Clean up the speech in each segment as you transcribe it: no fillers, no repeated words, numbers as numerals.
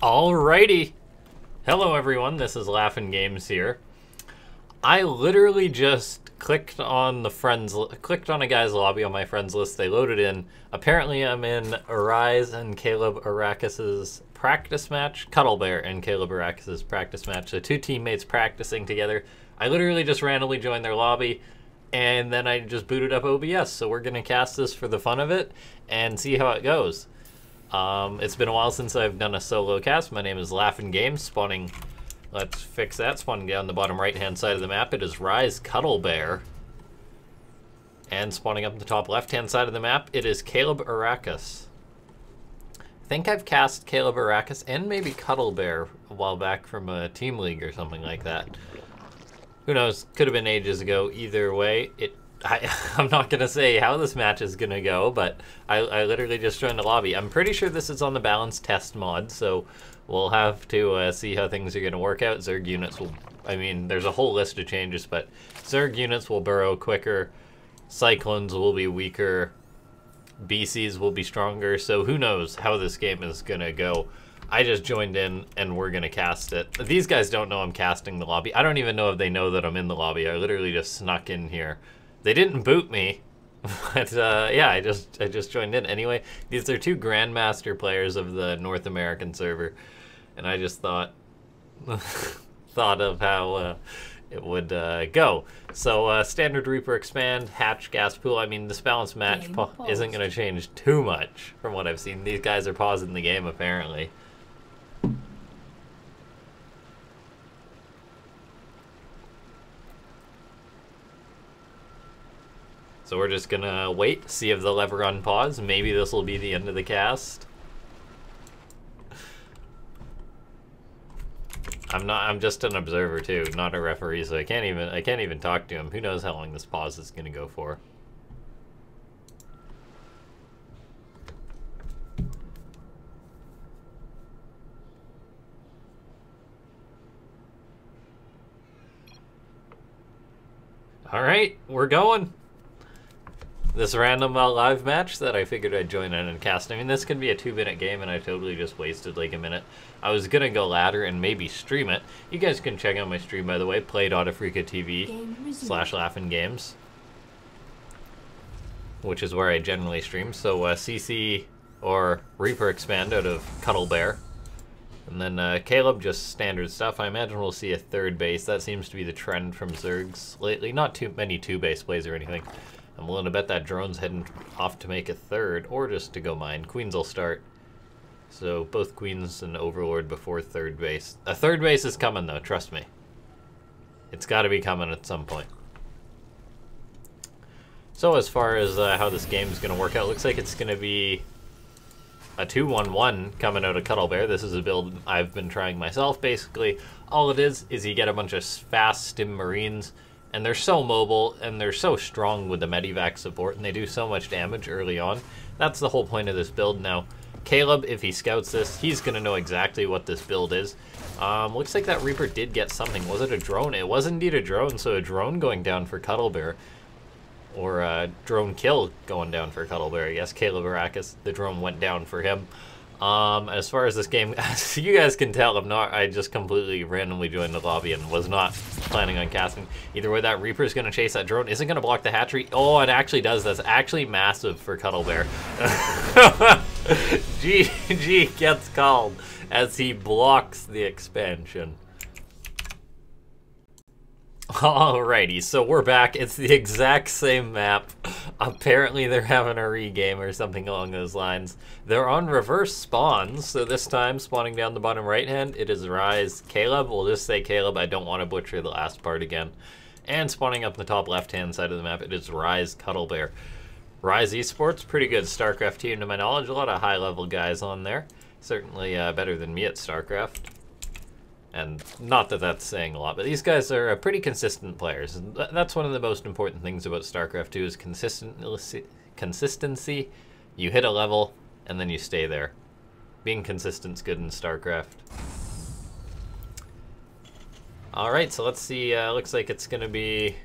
Alrighty. Hello everyone, this is LaughNgamez here. I literally just clicked on a guy's lobby on my friends list. They loaded in. Apparently I'm in Arise and CalebAracous' practice match, Cuddlebear and CalebAracous' practice match. So two teammates practicing together. I literally just randomly joined their lobby and then I just booted up OBS. So we're gonna cast this for the fun of it and see how it goes. It's been a while since I've done a solo cast. My name is LaughNgamez, spawning, let's fix that, spawning down the bottom right hand side of the map. It is Rise Cuddlebear. And spawning up the top left hand side of the map, it is CalebAracous. I think I've cast CalebAracous and maybe Cuddlebear a while back from a team league or something like that. Who knows, could have been ages ago. Either way, I'm not going to say how this match is going to go, but I literally just joined the lobby. I'm pretty sure this is on the balance test mod, so we'll have to see how things are going to work out. Zerg units will, I mean, there's a whole list of changes, but Zerg units will burrow quicker, Cyclones will be weaker, BCs will be stronger, so who knows how this game is going to go. I just joined in and we're going to cast it. These guys don't know I'm casting the lobby. I don't even know if they know that I'm in the lobby. I literally just snuck in here. They didn't boot me, but yeah, I just joined in. Anyway, these are two Grandmaster players of the North American server, and I just thought of how it would go. So standard Reaper expand, hatch, gas pool. I mean, this balanced match isn't going to change too much from what I've seen. These guys are pausing the game apparently. So we're just gonna wait, see if they'll ever unpause. Maybe this will be the end of the cast. I'm just an observer too, not a referee, so I can't even talk to him. Who knows how long this pause is gonna go for. Alright, we're going. This random live match that I figured I'd join in and cast. I mean, this could be a 2-minute game, and I totally just wasted like a minute. I was gonna go ladder and maybe stream it. You guys can check out my stream, by the way, play.africa.tv/LaughNgamez, which is where I generally stream. So CC or Reaper expand out of Cuddlebear. And then Caleb, just standard stuff. I imagine we'll see a third base. That seems to be the trend from Zergs lately. Not too many 2-base plays or anything. I'm willing to bet that drone's heading off to make a third, or just to go mine. Queens will start. So both Queens and Overlord before third base. A third base is coming though, trust me. It's got to be coming at some point. So as far as how this game's going to work out, looks like it's going to be a 2-1-1 coming out of Cuddlebear. This is a build I've been trying myself, basically. All it is you get a bunch of fast stim Marines, and they're so mobile, and they're so strong with the Medivac support, and they do so much damage early on. That's the whole point of this build. Now, Caleb, if he scouts this, he's going to know exactly what this build is. Looks like that Reaper did get something. Was it a drone? It was indeed a drone, so a drone going down for Cuddlebear. Or a drone kill going down for Cuddlebear. Yes, CalebAracous, the drone went down for him. As far as this game, as you guys can tell, I just completely randomly joined the lobby and was not planning on casting. Either way, that Reaper's going to chase that drone. Isn't going to block the hatchery. Oh, it actually does. That's actually massive for Cuddlebear. GG gets called as he blocks the expansion. Alrighty, so we're back. It's the exact same map. Apparently they're having a regame or something along those lines. They're on reverse spawns, so this time spawning down the bottom right hand, it is Rise Caleb. We'll just say Caleb, I don't want to butcher the last part again. And spawning up the top left hand side of the map, it is Rise Cuddlebear. Rise Esports, pretty good Starcraft team to my knowledge. A lot of high level guys on there. Certainly better than me at Starcraft. And not that that's saying a lot, but these guys are pretty consistent players. And that's one of the most important things about StarCraft 2 is consistency. You hit a level, and then you stay there. Being consistent's good in StarCraft. Alright, so let's see. Looks like it's going to be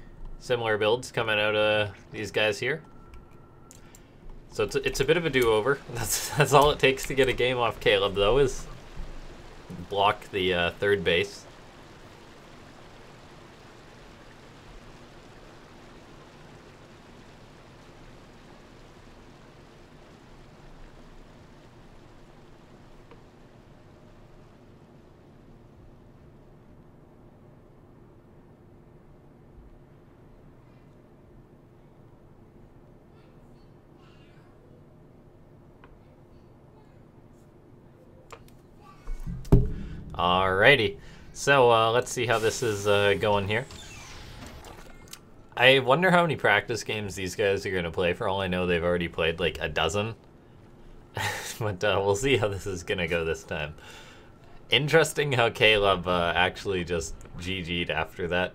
similar builds coming out of these guys here. So it's a bit of a do-over. That's all it takes to get a game off Caleb, though, is block the third base. Alrighty, so let's see how this is going here. I wonder how many practice games these guys are going to play. For all I know, they've already played like a dozen. But we'll see how this is going to go this time. Interesting how Caleb actually just GG'd after that.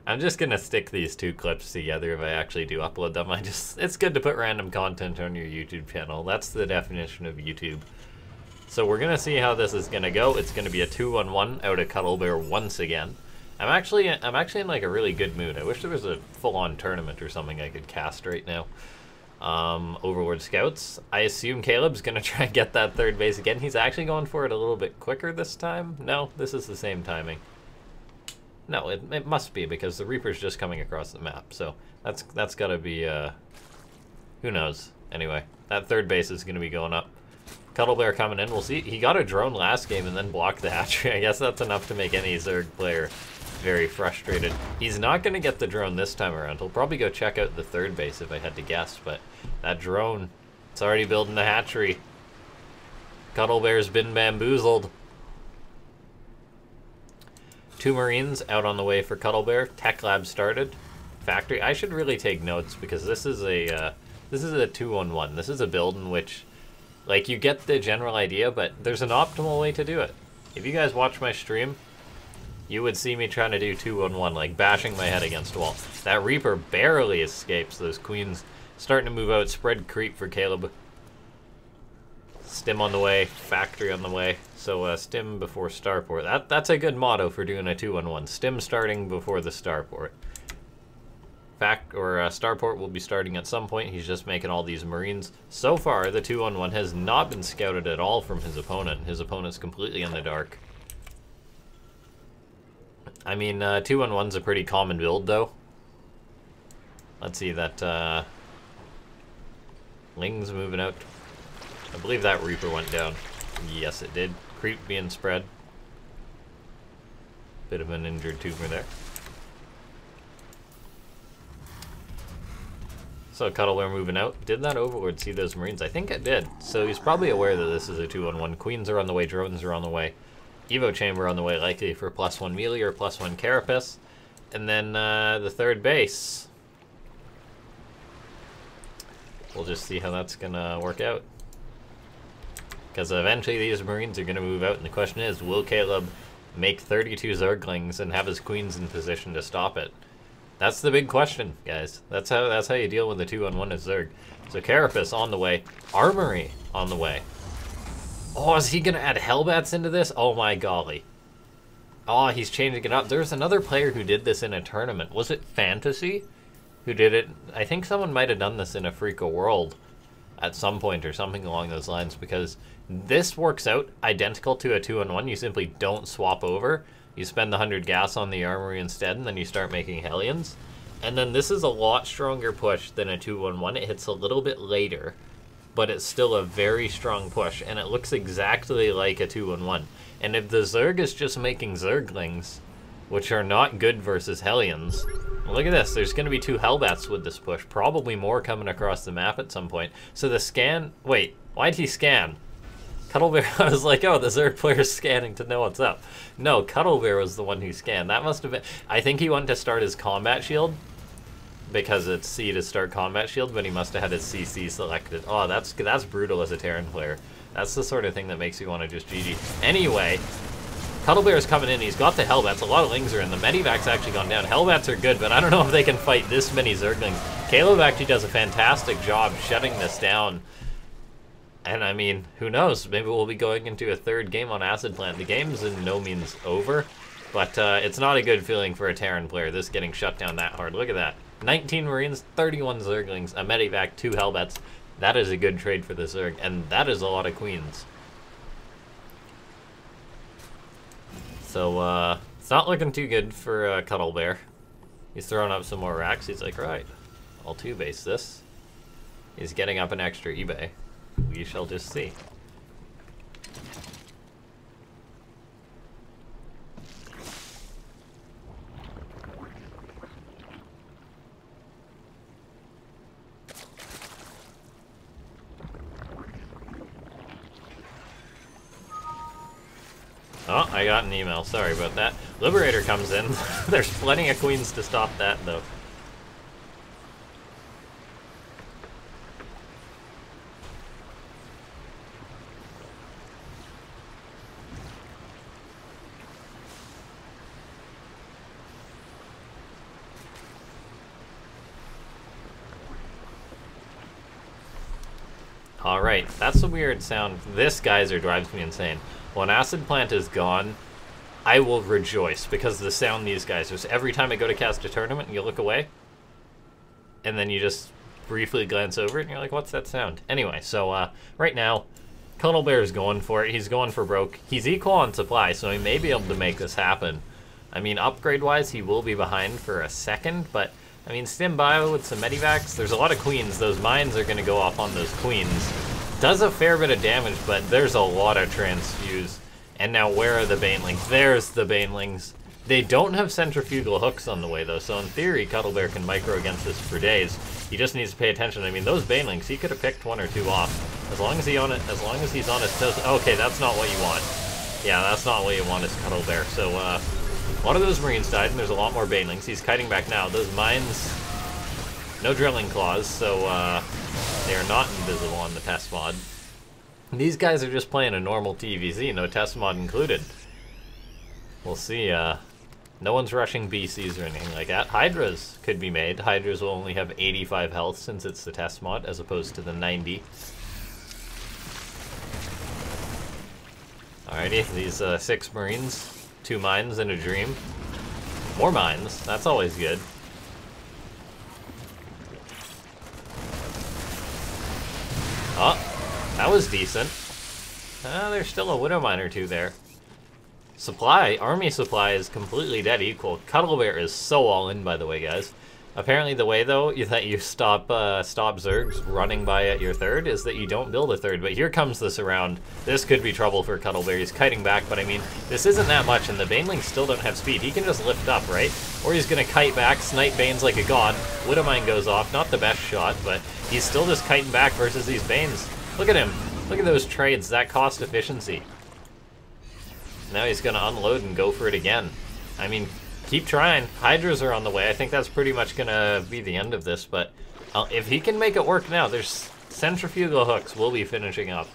I'm just going to stick these two clips together if I actually do upload them. It's good to put random content on your YouTube channel. That's the definition of YouTube. So we're going to see how this is going to go. It's going to be a 2-on-1 out of Cuddlebear once again. I'm actually in like a really good mood. I wish there was a full-on tournament or something I could cast right now. Overlord Scouts. I assume Caleb's going to try and get that third base again. He's actually going for it a little bit quicker this time. No, this is the same timing. No, it must be because the Reaper's just coming across the map. So that's got to be, who knows. Anyway, that third base is going to be going up. Cuddlebear coming in. We'll see. He got a drone last game and then blocked the hatchery. I guess that's enough to make any Zerg player very frustrated. He's not going to get the drone this time around. He'll probably go check out the third base if I had to guess, but that drone, it's already building the hatchery. Cuddlebear's been bamboozled. 2 Marines out on the way for Cuddlebear. Tech lab started. Factory. I should really take notes because this is a 2-on-1. This is a build in which, like, you get the general idea, but there's an optimal way to do it. If you guys watch my stream, you would see me trying to do 2-on-1, like bashing my head against a wall. That Reaper barely escapes. Those Queens starting to move out. Spread creep for Caleb. Stim on the way. Factory on the way. So Stim before Starport. That's a good motto for doing a 2-on-1. Stim starting before the Starport. Starport will be starting at some point. He's just making all these Marines. So far, the 2-on-1 has not been scouted at all from his opponent. His opponent's completely in the dark. I mean, 2-on-1's a pretty common build, though. Let's see, that Ling's moving out. I believe that Reaper went down. Yes, it did. Creep being spread. Bit of an injured tumor there. So Cuddlebear moving out. Did that Overlord see those Marines? I think it did. So he's probably aware that this is a 2-on-1. Queens are on the way, drones are on the way. Evo Chamber on the way, likely for +1 melee or +1 Carapace. And then the third base. We'll just see how that's going to work out. Because eventually these Marines are going to move out, and the question is, will Caleb make 32 Zerglings and have his Queens in position to stop it? That's the big question, guys. That's how you deal with the 2-on-1 as Zerg. So Carapace on the way. Armory on the way. Oh, is he going to add Hellbats into this? Oh my golly. Oh, he's changing it up. There's another player who did this in a tournament. Was it Fantasy who did it? I think someone might have done this in a Freak of World at some point or something along those lines, because this works out identical to a 2-on-1. You simply don't swap over. You spend the 100 gas on the armory instead, and then you start making Hellions. And then this is a lot stronger push than a 2-on-1. It hits a little bit later, but it's still a very strong push, and it looks exactly like a 2-on-1. And if the Zerg is just making Zerglings, which are not good versus Hellions, look at this. There's going to be 2 Hellbats with this push. Probably more coming across the map at some point. So the scan... Wait, why'd he scan? Cuddlebear, I was like, oh, the Zerg player's scanning to know what's up. No, Cuddlebear was the one who scanned. That must have been... I think he wanted to start his combat shield, because it's C to start combat shield, but he must have had his CC selected. Oh, that's brutal as a Terran player. That's the sort of thing that makes you want to just GG. Anyway, Cuddlebear's coming in. He's got the Hellbats. A lot of Lings are in. The Medivac's actually gone down. Hellbats are good, but I don't know if they can fight this many Zerglings. Caleb actually does a fantastic job shutting this down. And I mean, who knows? Maybe we'll be going into a third game on Acid Plant. The game's in no means over, but it's not a good feeling for a Terran player, this getting shut down that hard. Look at that. 19 Marines, 31 Zerglings, a Medivac, 2 Hellbats. That is a good trade for the Zerg, and that is a lot of Queens. So, it's not looking too good for Cuddlebear. He's throwing up some more racks. He's like, right, I'll 2-base this. He's getting up an extra eBay. We shall just see. Oh, I got an email. Sorry about that. Liberator comes in. There's plenty of queens to stop that, though. Alright, that's a weird sound. This geyser drives me insane. When Acid Plant is gone, I will rejoice because the sound these geysers, every time I go to cast a tournament and you look away, and then you just briefly glance over it and you're like, what's that sound? Anyway, so right now, Cuddlebear is going for it. He's going for broke. He's equal on supply, so he may be able to make this happen. I mean, upgrade-wise, he will be behind for a second, but I mean, Stim Bio with some Medivacs, there's a lot of queens. Those mines are going to go off on those queens. Does a fair bit of damage, but there's a lot of transfuse. And now where are the Banelings? There's the Banelings. They don't have centrifugal hooks on the way, though, so in theory, Cuddlebear can micro against this for days. He just needs to pay attention. I mean, those Banelings, he could have picked 1 or 2 off. As long as he's on his toes. Okay, that's not what you want. Yeah, that's not what you want as Cuddlebear. So, a lot of those Marines died, and there's a lot more Banelings. He's kiting back now. Those mines, no drilling claws, so they are not invisible on the test mod. These guys are just playing a normal TVZ, no test mod included. We'll see. No one's rushing BCs or anything like that. Hydras could be made. Hydras will only have 85 health since it's the test mod, as opposed to the 90. Alrighty, these 6 Marines, 2 mines and a dream. More mines, that's always good. Oh, that was decent. There's still a Widow Mine or 2 there. Supply, army supply is completely dead equal. Cuddlebear is so all in, by the way, guys. Apparently the way, though, that you stop Zergs running by at your 3rd is that you don't build a 3rd. But here comes this around. This could be trouble for Cuddlebear. He's kiting back, but I mean, this isn't that much, and the Banelings still don't have speed. He can just lift up, right? Or he's going to kite back, snipe Banes like a god. Widow Mine goes off. Not the best shot, but he's still just kiting back versus these Banes. Look at him. Look at those trades, that cost efficiency. Now he's going to unload and go for it again. I mean, keep trying. Hydras are on the way. I think that's pretty much going to be the end of this, but if he can make it work now, there's centrifugal hooks will be finishing up,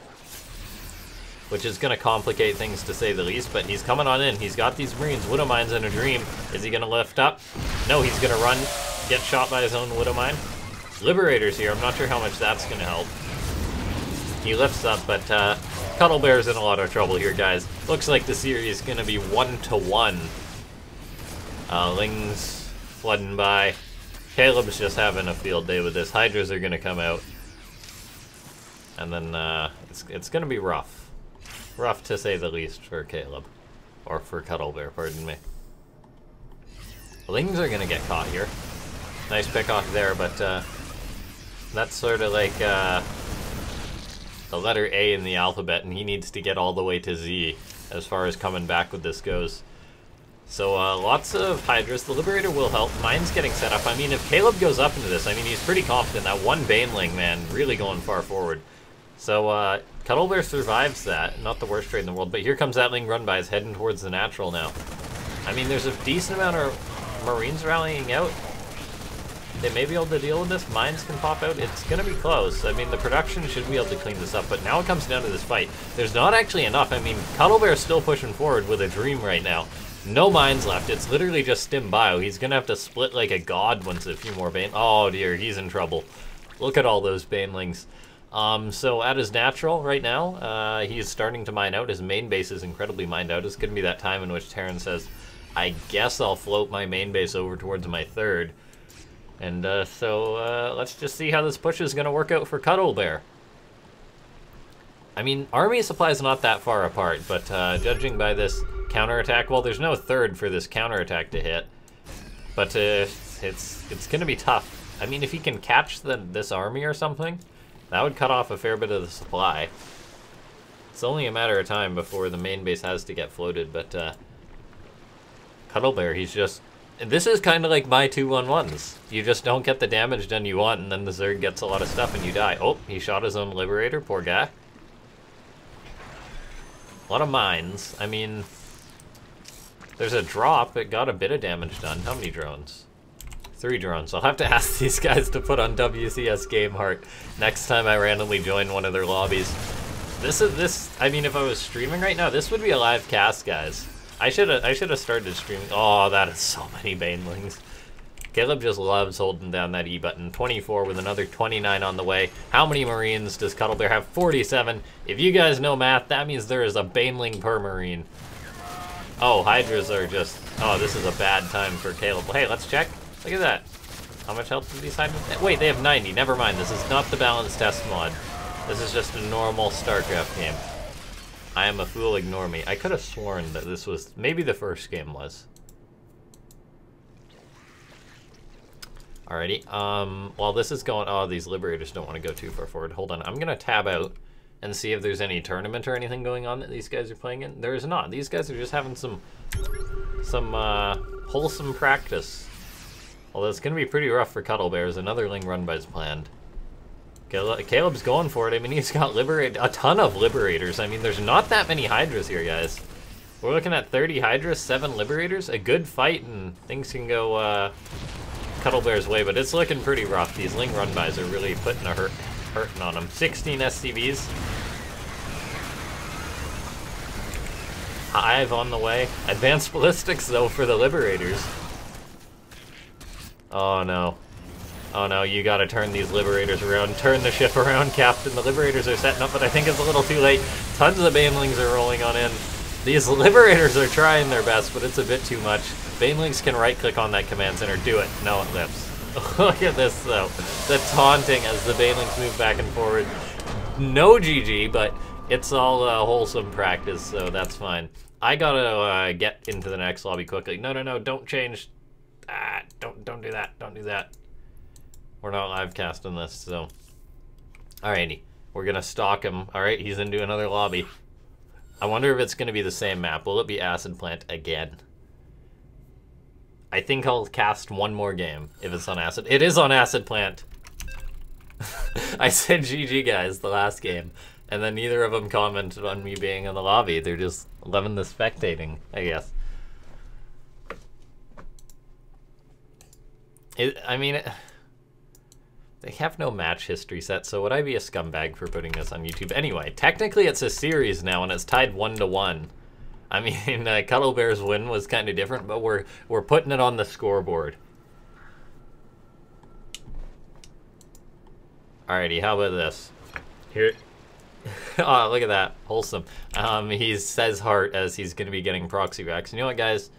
which is going to complicate things to say the least, but he's coming on in. He's got these Marines, Widow Mines and a dream. Is he going to lift up? No, he's going to run, get shot by his own Widow Mine. Liberator's here. I'm not sure how much that's going to help. He lifts up, but Cuddlebear's in a lot of trouble here, guys. Looks like the series is going to be 1-1. Lings flooding by. Caleb's just having a field day with this. Hydras are going to come out. And then it's going to be rough. Rough to say the least for Caleb. Or for Cuddlebear, pardon me. Lings are going to get caught here. Nice pick off there, but that's sort of like the letter A in the alphabet, and he needs to get all the way to Z as far as coming back with this goes. So lots of Hydras. The Liberator will help. Mine's getting set up. I mean, if Caleb goes up into this, I mean, he's pretty confident. That one Baneling, man, really going far forward. So Cuddlebear survives that. Not the worst trade in the world, but here comes that Ling run by. He's heading towards the natural now. I mean, there's a decent amount of Marines rallying out. They may be able to deal with this. Mines can pop out. It's going to be close. I mean, the production should be able to clean this up, but now it comes down to this fight. There's not actually enough. I mean, Cuddlebear's still pushing forward with a dream right now. No mines left. It's literally just Stim Bio. He's going to have to split like a god once a few more Bane... Oh, dear. He's in trouble. Look at all those Banelings. So at his natural right now, he's starting to mine out. His main base is incredibly mined out. It's going to be that time in which Terran says, I guess I'll float my main base over towards my 3rd. And so let's just see how this push is going to work out for Cuddlebear. I mean, army supply is not that far apart, but judging by this counterattack. Well, there's no third for this counterattack to hit. But it's going to be tough. I mean, if he can catch this army or something, that would cut off a fair bit of the supply. It's only a matter of time before the main base has to get floated, but Cuddlebear, he's just... This is kind of like my 2-1-1s. You just don't get the damage done you want, and then the Zerg gets a lot of stuff and you die. Oh, he shot his own Liberator, poor guy. A lot of mines. I mean, there's a drop. It got a bit of damage done. How many drones? 3 drones. I'll have to ask these guys to put on WCS Gameheart next time I randomly join one of their lobbies. I mean, if I was streaming right now, this would be a live cast, guys. I should have started streaming. Oh, that is so many Banelings. Caleb just loves holding down that E button. 24 with another 29 on the way. How many Marines does Cuddlebear have? 47. If you guys know math, that means there is a Baneling per Marine. Oh, Hydras are just... Oh, this is a bad time for Caleb. Hey, let's check. Look at that. How much health do these Hydras... Wait, they have 90. Never mind. This is not the balance test mod. This is just a normal Starcraft game. I am a fool, ignore me. I could have sworn that this was... Maybe the first game was. Alrighty. While this is going... Oh, these Liberators don't want to go too far forward. Hold on. I'm going to tab out and see if there's any tournament or anything going on that these guys are playing in. There is not. These guys are just having some wholesome practice. Although it's going to be pretty rough for Cuddlebears. Another Ling run by's planned. Caleb's going for it. I mean, he's got a ton of Liberators. I mean, there's not that many Hydras here, guys. We're looking at 30 Hydras, 7 Liberators. A good fight, and things can go Cuddlebear's way, but it's looking pretty rough. These Ling run-bys are really putting a hurting on them. 16 SCVs. Hive on the way. Advanced ballistics, though, for the Liberators. Oh, no. Oh no, you gotta turn these Liberators around. Turn the ship around, Captain. The Liberators are setting up, but I think it's a little too late. Tons of Banelings are rolling on in. These Liberators are trying their best, but it's a bit too much. Banelings can right-click on that command center. Do it. No, it lives. Look at this, though. The taunting as the Banelings move back and forward. No GG, but it's all wholesome practice, so that's fine. I gotta get into the next lobby quickly. No, don't change. Don't do that. Don't do that. We're not live casting this, so... Alrighty. We're gonna stalk him. Alright, he's into another lobby. I wonder if it's gonna be the same map. Will it be Acid Plant again? I think I'll cast one more game if it's on Acid. It is on Acid Plant! I said GG, guys, the last game. And then neither of them commented on me being in the lobby. They're just loving the spectating, I guess. They have no match history set, so would I be a scumbag for putting this on YouTube? Anyway, technically it's a series now, and it's tied 1-1. I mean, Cuddlebear's win was kind of different, but we're putting it on the scoreboard. Alrighty, how about this? Here. Oh, look at that. Wholesome. He says heart as he's going to be getting proxy racks. You know what, guys?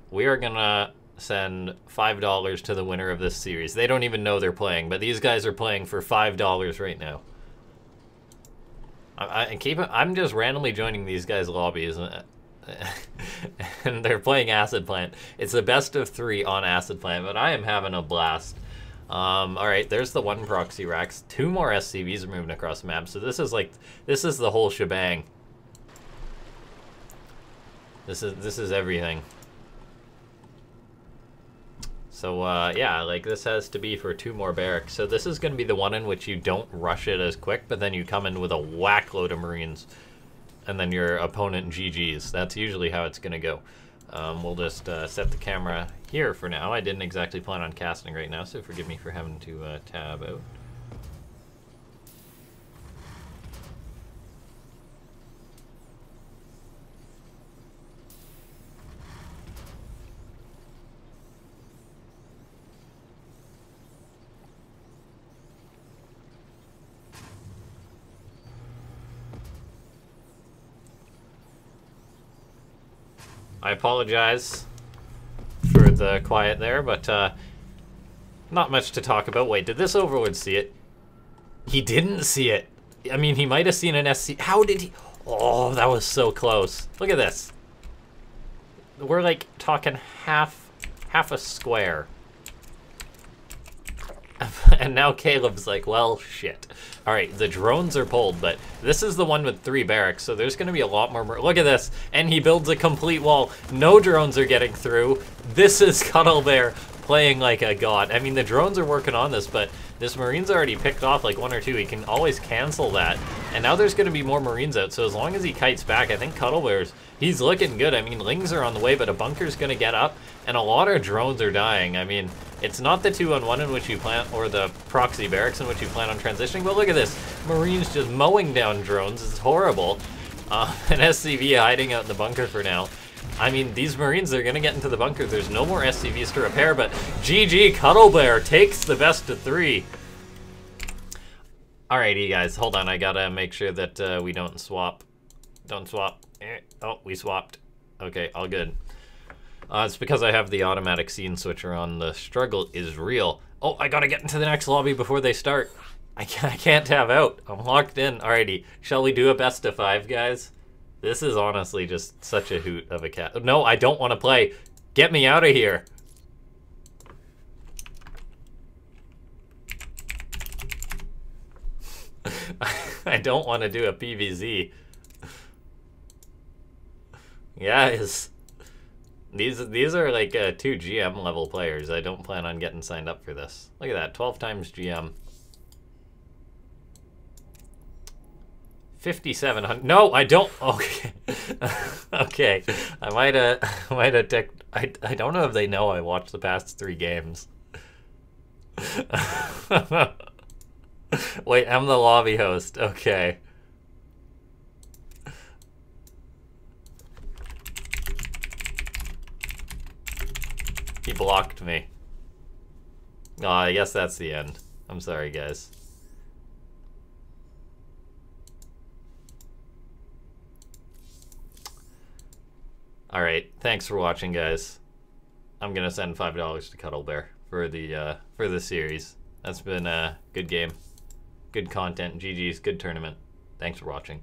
We are going to send $5 to the winner of this series. They don't even know they're playing, but these guys are playing for $5 right now. I'm just randomly joining these guys' lobbies, and they're playing Acid Plant. It's the best of 3 on Acid Plant, but I am having a blast. Alright, there's the 1 proxy racks. 2 more SCVs are moving across the map, so this is the whole shebang. This is everything. So, yeah, like, this has to be for 2 more barracks. So this is going to be the one in which you don't rush it as quick, but then you come in with a whack load of Marines, and then your opponent GG's. That's usually how it's going to go. We'll just set the camera here for now. I didn't exactly plan on casting right now, so forgive me for having to tab out. I apologize for the quiet there, but not much to talk about. Wait, did this Overlord see it? He didn't see it. I mean, he might have seen an SC. How did he? Oh, that was so close. Look at this. we're like talking half a square. And now Caleb's like, well, shit. All right, the drones are pulled, but this is the one with 3 barracks, so there's going to be a lot more. Look at this, and he builds a complete wall. No drones are getting through. This is Cuddlebear playing like a god. I mean, the drones are working on this, but this Marine's already picked off like 1 or 2. He can always cancel that. And now there's going to be more Marines out, so as long as he kites back, I think Cuddlebear's, he's looking good. I mean, Lings are on the way, but a bunker's going to get up, and a lot of drones are dying. I mean, it's not the 2-on-1 in which you plan, or the proxy barracks in which you plan on transitioning, but look at this. Marines just mowing down drones. It's horrible. An SCV hiding out in the bunker for now. I mean, these Marines, they're going to get into the bunker. There's no more SCVs to repair, but GG, Cuddlebear takes the best of 3. Alrighty, guys, hold on. I gotta make sure that we don't swap. Don't swap. Oh, we swapped. Okay, all good. It's because I have the automatic scene switcher on. The struggle is real. Oh, I gotta get into the next lobby before they start. I can't tab out. I'm locked in. Alrighty, shall we do a best of 5, guys? This is honestly just such a hoot of a cat. No, I don't want to play. Get me out of here. I don't want to do a PVZ. Guys, these are like 2 GM level players. I don't plan on getting signed up for this. Look at that, 12 times GM. 5,700. No, I don't. Okay. Okay. I might have I don't know if they know I watched the past 3 games. Wait, I'm the lobby host. Okay. He blocked me. Oh, I guess that's the end. I'm sorry, guys. Alright, thanks for watching, guys. I'm gonna send $5 to Cuddlebear for the series. That's been a good game. Good content. GG's, good tournament. Thanks for watching.